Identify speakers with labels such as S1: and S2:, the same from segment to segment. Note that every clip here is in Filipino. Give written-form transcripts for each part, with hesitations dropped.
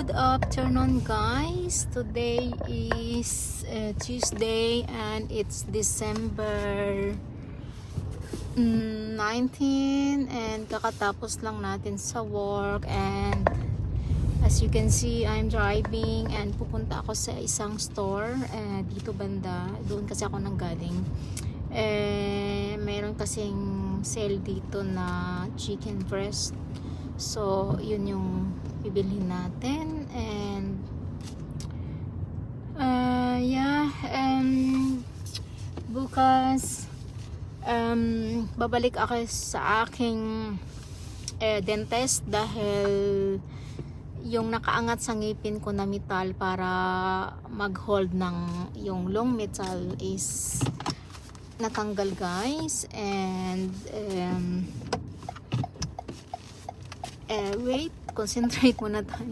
S1: Good afternoon, guys. Today is Tuesday and it's December 19 and kakatapos lang natin sa work, and as you can see, I'm driving and pupunta ako sa isang store dito banda. Doon kasi ako nanggaling. Meron kasing sale dito na chicken breast. So, yun yung bibilhin natin. And bukas babalik ako sa aking dentist dahil yung nakaangat sa ngipin ko na metal para mag-hold ng yung long metal is natanggal, guys. And wait, concentrate muna tayo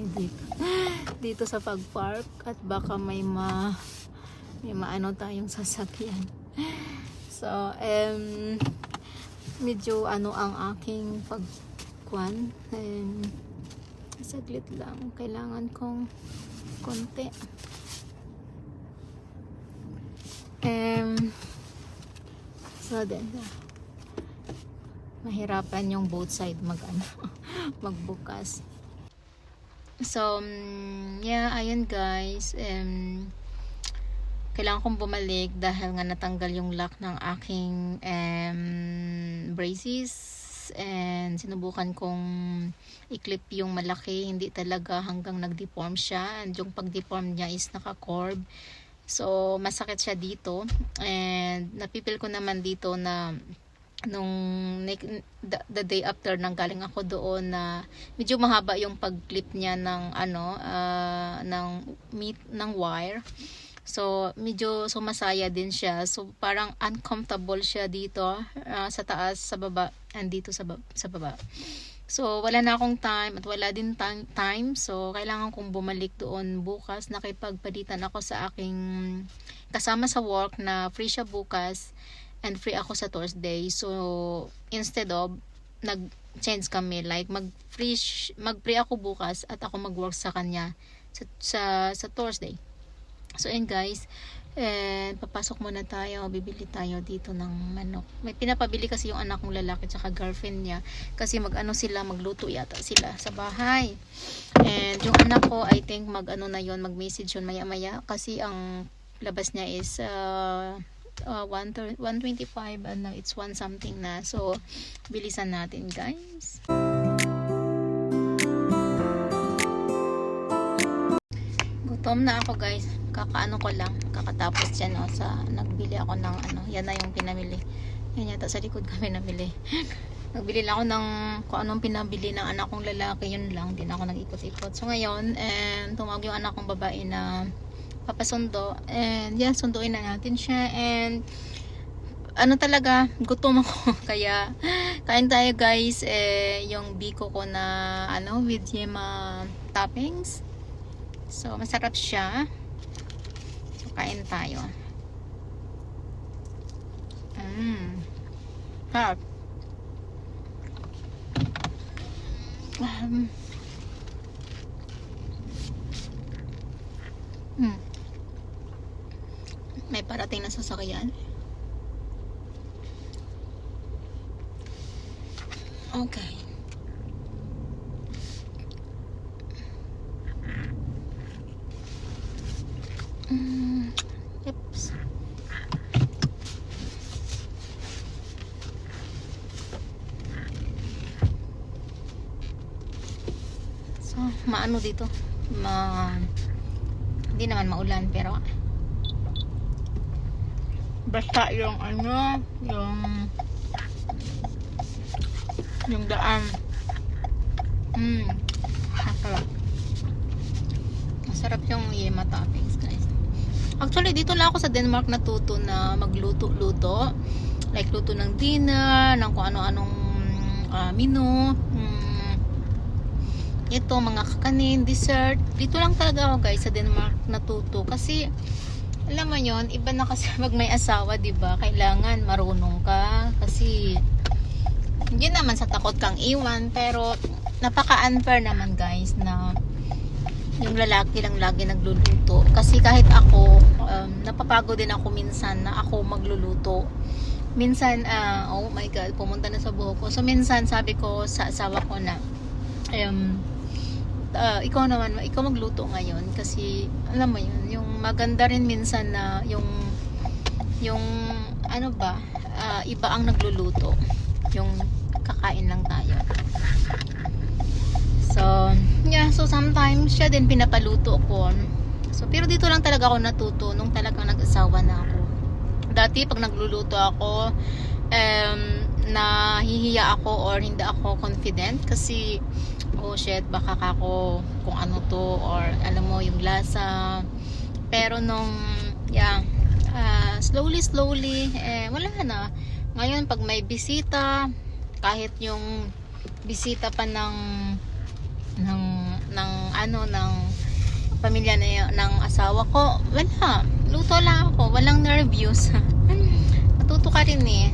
S1: dito sa pag-park at baka may maano tayong sasakyan. So medyo ang aking pagkuan, saglit lang, kailangan kong konti. So then mahirapan yung both side magbukas. So ayun, guys, kailangan kong bumalik dahil nga natanggal yung lock ng aking braces, and sinubukan kong i-clip yung malaki, hindi talaga, hanggang nag-deform siya, and yung pag-deform niya is naka-curve. So masakit siya dito, and napipil ko naman dito na the day after nang galing ako doon na medyo mahaba yung pag-clip niya ng ng wire. So medyo sumasaya din siya. So parang uncomfortable siya dito sa taas, sa baba, and dito sa baba. So wala na akong time at wala din time. So kailangan kong bumalik doon bukas. Nakipagpalitan ako sa aking kasama sa work na free siya bukas and free ako sa Thursday. So instead of nag-change kami, like mag-free ako bukas at ako mag-work sa kanya sa Thursday. So yun, guys, papasok muna tayo, bibili tayo dito ng manok. May pinapabili kasi yung anak kong lalaki tsaka girlfriend niya, kasi magluto yata sila sa bahay. And yung anak ko, I think mag-message yun maya-maya, kasi ang labas niya is 125 and now it's 1 something na. So bilisan natin, guys. Gutom na ako, guys. Kakatapos dyan nagbili ako ng yan na yung pinamili. Yan yata sa likod kami nabili. Nagbili lang ako ng kung anong pinabili ng anak kong lalaki, yun lang, din ako nag-ikot-ikot. So ngayon, tumawag yung anak kong babae na papasundo, and sunduin na natin siya. And talaga, gutom ako. Kaya kain tayo, guys. Yung biko ko na with yema toppings. So masarap siya. So kain tayo. Sarap. May parating na sasakyan. Okay. Oops. So, maano dito? Hindi naman maulan, pero basta yung yung daan. Masarap. Masarap yung yema toppings, guys. Actually, dito lang ako sa Denmark natuto na magluto-luto. Like, luto ng dinner, ng kung ano-anong menu. Ito, mga kakanin, dessert. Dito lang talaga ako, guys, sa Denmark natuto. Kasi, alam mo yon, iba na kasi pag may asawa, diba? Kailangan marunong ka. Kasi, hindi naman sa takot kang iwan, pero napaka-unfair naman, guys, na yung lalaki lang lagi nagluluto. Kasi kahit ako, napapagod din ako minsan na ako magluluto. Minsan, oh my God, pumunta na sa buhok ko. So, minsan sabi ko sa asawa ko na, ikaw naman, ikaw magluto ngayon. Kasi, alam mo yun, yung maganda rin minsan na yung ano ba, iba ang nagluluto. Yung kakain lang tayo. So, yeah, so sometimes siya din pinapaluto ko. So, pero dito lang talaga ako natuto nung talagang nag-asawa na ako. Dati pag nagluluto ako, nahihiya ako or hindi ako confident kasi oh shit, baka ako kung ano to or alam mo yung lasa. Pero nung slowly wala na. Ngayon pag may bisita, kahit yung bisita pa ng pamilya ng asawa ko, wala, luto lang ako, walang nervyos. Matuto ka rin eh.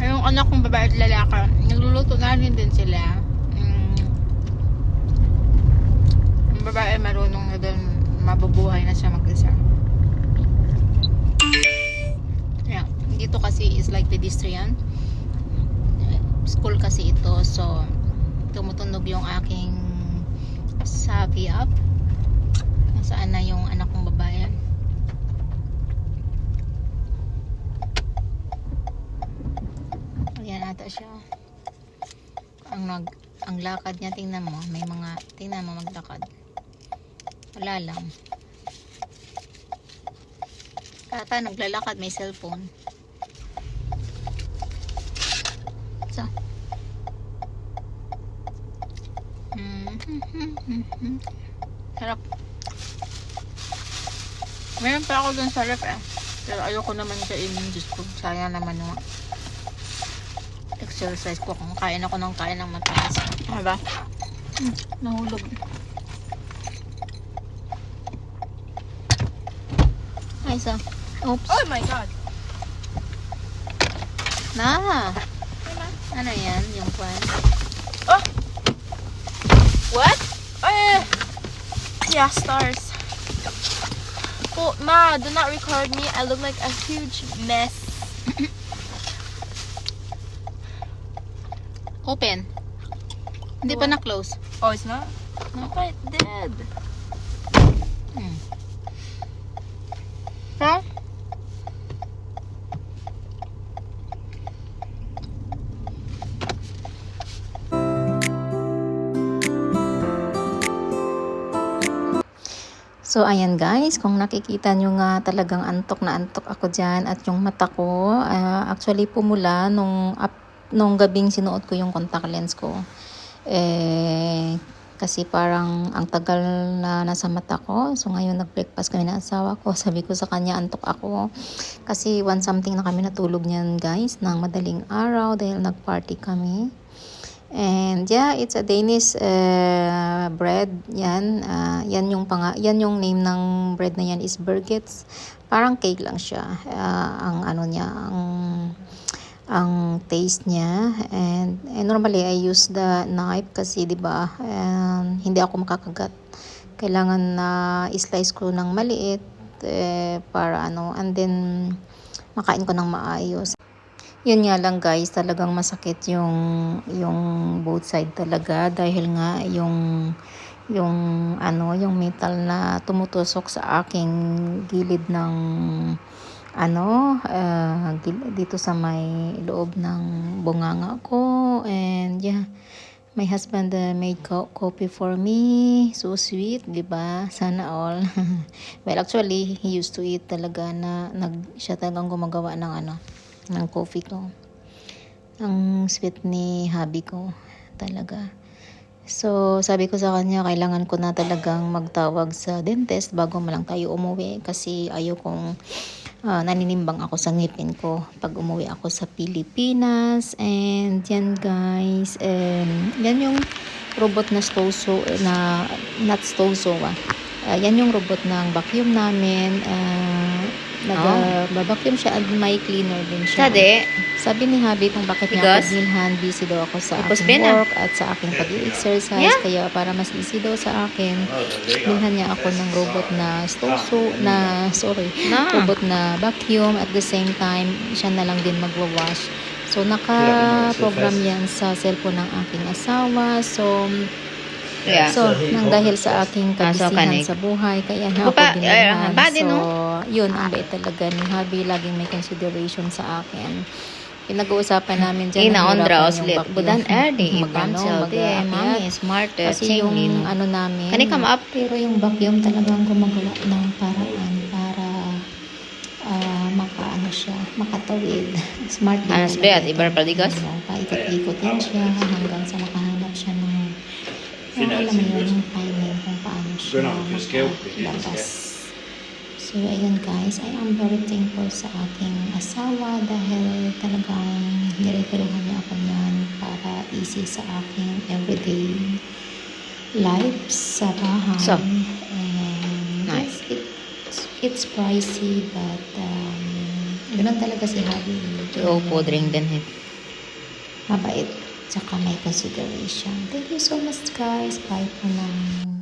S1: Yung anak kong babae at lalaki, nagluluto na rin din sila. Yung babae marunong na din, mabubuhay na siya mag-isa. Yeah, dito kasi is like pedestrian school kasi ito, so tumutunog yung aking sabi up. Nasaan na yung anak kong babae? Ayan ata siya. Ang lakad niya, tingnan mo, tingnan mo maglakad. Wala lang. Ata naglalakad, may cellphone. So. Sarap. Meron pa ako dun sa rep eh. Pero ayoko naman kainin. Diyos ko, sayang naman yung exercise ko kung kain ako ng mataas. Diba? Nahulog. Ay, so. Oops.
S2: Oh my God.
S1: Na. Ano yan? Yung kwan?
S2: Oh. What? Oh, yeah, stars. Oh, Ma, do not record me. I look like a huge mess.
S1: Open. Hindi pa na-close.
S2: Oh, it's not? No, but it did.
S1: Huh? So, ayan guys, kung nakikita nyo nga talagang antok na antok ako dyan at yung mata ko, actually pumula nung gabing sinuot ko yung contact lens ko. Kasi parang ang tagal na nasa mata ko. So, ngayon nag-breakfast kami ng asawa ko. Sabi ko sa kanya, antok ako. Kasi 1 something na kami natulog niyan guys, ng madaling araw dahil nag-party kami. And yeah, it's a Danish bread. Yan, yan yung name ng bread na yan is Birgits. Parang cake lang siya. Ang ano niya, ang taste niya. And normally I use the knife kasi 'di ba, hindi ako makakagat. Kailangan na i-slice ko ng maliit para and then makain ko ng maayos. Yun nga lang guys, talagang masakit yung both side talaga dahil nga yung metal na tumutusok sa aking gilid ng dito sa may loob ng bunganga ko. And yeah, my husband made coffee for me. So sweet, di ba? Sana all. Well, actually, he used to eat talaga na siya talagang gumagawa ng coffee ko. Ang sweet ni hubby ko talaga. So, sabi ko sa kanya, kailangan ko na talagang magtawag sa dentist bago man lang tayo umuwi kasi ayokong naninimbang ako sa ngipin ko pag umuwi ako sa Pilipinas. And yan guys, yan yung robot na Stoso, not Stoso yan yung robot ng vacuum namin. Nag-vacuum siya at may cleaner din siya.
S3: Tade.
S1: Sabi ni Habi kung bakit niya
S3: Bigas?
S1: ako bilhan, busy daw ako sa
S3: Tapos
S1: aking
S3: pena.
S1: work at sa aking pag-exercise.
S3: Yeah.
S1: Kaya para mas easy daw sa akin, bilhan niya ako ng robot na robot na vacuum. At the same time, siya na lang din magwawash. So, naka-program yan sa cellphone ng aking asawa. So,
S3: Yeah.
S1: nang dahil sa aking
S3: so
S1: kabisihan
S3: kanig.
S1: sa buhay, kaya na ako
S3: Bupa,
S1: binilhan.
S3: badi,
S1: So,
S3: no?
S1: yun, ang bait talaga ni Habi. Laging may consideration sa akin. Pinag-uusapan namin dyan.
S3: Ina on
S1: nahihirapan
S3: draws
S1: yung
S3: lit.
S1: vacuum.
S3: Budan erdi.
S1: Mag-ano,
S3: Mommy
S1: mag-aakyat.
S3: is smart.
S1: Kasi yung ano namin,
S3: Kani come up.
S1: pero yung vacuum talagang gumagawa ng paraan para makaano siya, makatawid. Smart din.
S3: Anas
S1: talaga
S3: bet,
S1: ito.
S3: ibar paligas?
S1: Paikot-ikotin siya hanggang sa makahanap siya ng alam mo yun, yung timing kung paano siya makalabas. So, ayun guys, I am very thankful sa aking asawa dahil talagang nireferuhan niya ako niyan para easy sa aking everyday life sa bahay.
S3: So,
S1: and
S3: nice.
S1: yes, it's pricey but ganun talaga si Habi.
S3: Oh, podring din hit.
S1: Mabait. Tsaka may consideration. Thank you so much guys. Bye for now.